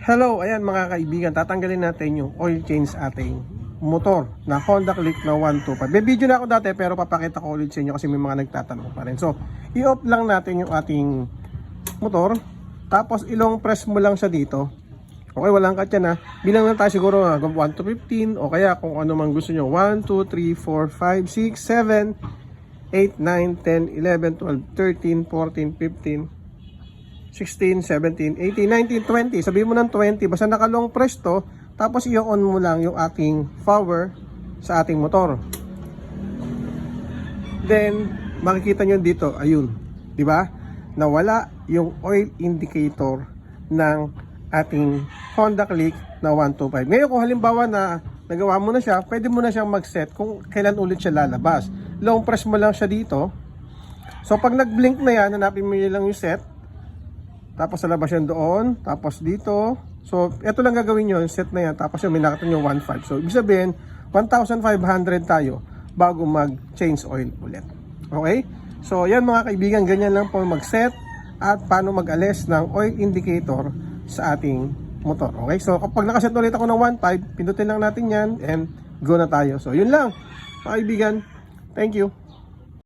Hello, ayan mga kaibigan, tatanggalin natin yung oil change sa ating motor na Honda Click na 125. May video na ako dati pero papakita ko ulit sa inyo kasi may mga nagtatanong pa rin. So, i-off lang natin yung ating motor. Tapos ilong press mo lang siya dito. Okay, walang katyan ha. Bilang lang tayo siguro 1 to 15 o kaya kung ano man gusto nyo. 1, 2, 3, 4, 5, 6, 7, 8, 9, 10, 11, 12, 13, 14, 15 16, 17, 18, 19, 20. Sabihin mo ng 20. Basta nakalong press to. Tapos i-on mo lang yung ating power sa ating motor. Then, makikita nyo dito. Ayun. Diba? Nawala yung oil indicator ng ating Honda Click na 125. Ngayon kung halimbawa na nagawa mo na siya, pwede mo na siyang mag-set kung kailan ulit siya lalabas. Long press mo lang siya dito. So, pag nag-blink na yan, hanapin mo lang yung set. Tapos lalabas yan doon, tapos dito. So, ito lang gagawin nyo, set na yan. Tapos yung may nakita nyo 1.5. So, ibig sabihin, 1,500 tayo bago mag-change oil ulit. Okay? So, yan mga kaibigan, ganyan lang po mag-set at paano mag-alis ng oil indicator sa ating motor. Okay? So, kapag nakaset ulit ako ng 1.5, pindutin lang natin yan and go na tayo. So, yun lang mga kaibigan. Thank you.